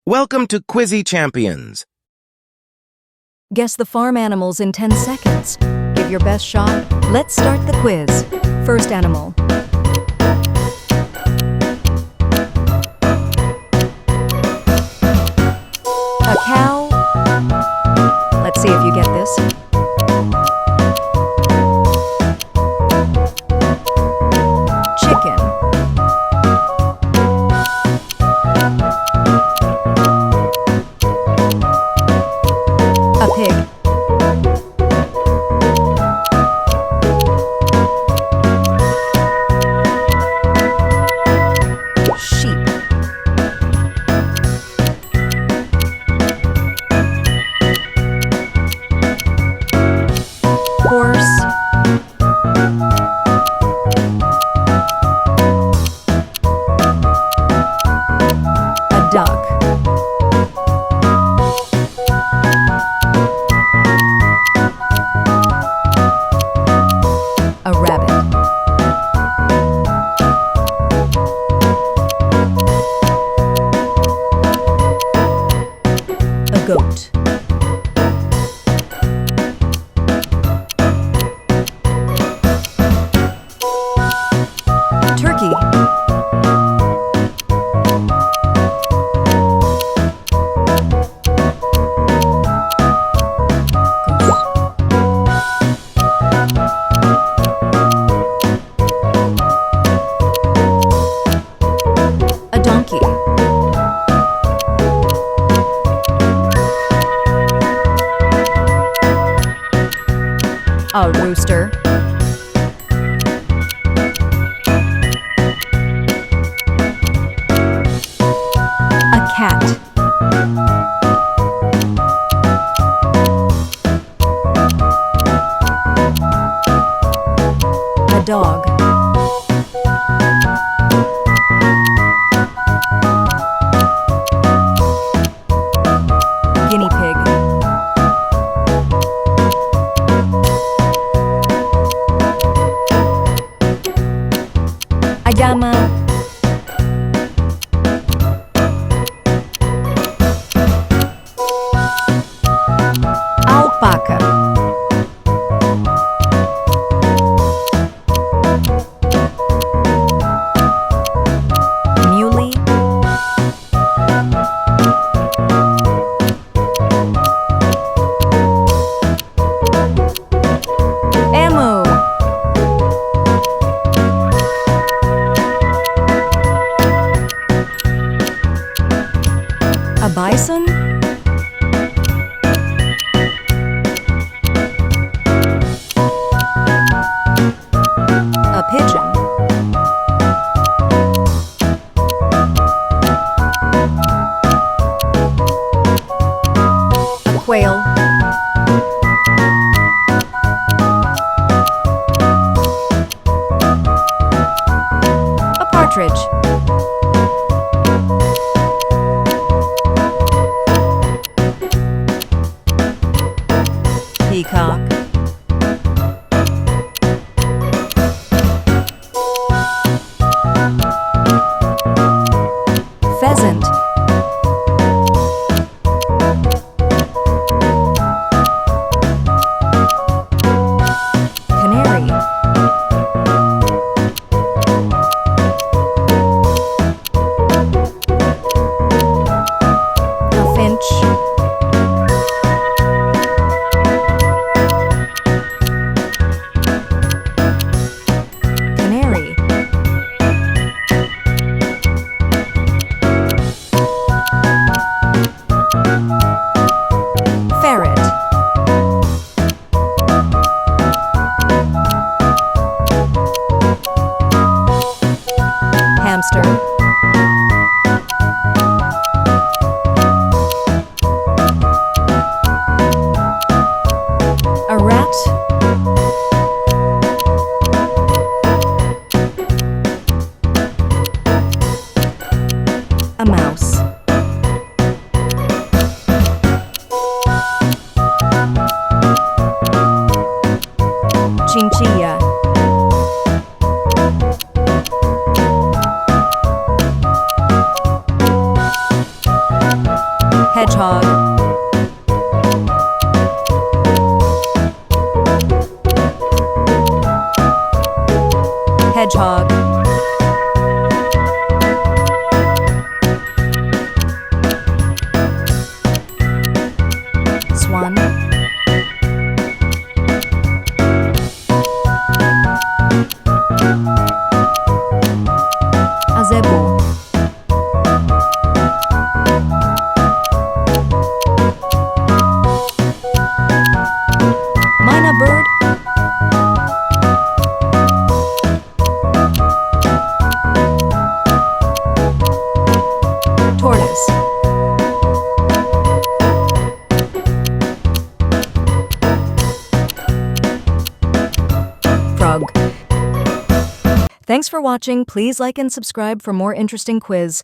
Welcome to Quizzy Champions. Guess the farm animals in 10 seconds. Give your best shot. Let's start the quiz. First animal. A cow. Let's see if you get this. Chicken. A pig. Sheep. Horse. A duck. A rabbit. A goat. Turkey. A donkey. A rooster. A cat. A dog. Guinea pig. A llama. Alpaca. Muley. Emu. A bison. A pigeon. A quail. A partridge. Peacock. Pheasant. Canary. A finch. Canary. Ferret. Hamster. A rat. A mouse. Chinchilla. Hedgehog. Hedgehog. Swan. Gazebo. Myna bird. Tortoise. Frog. Thanks for watching. Please like and subscribe for more interesting quiz.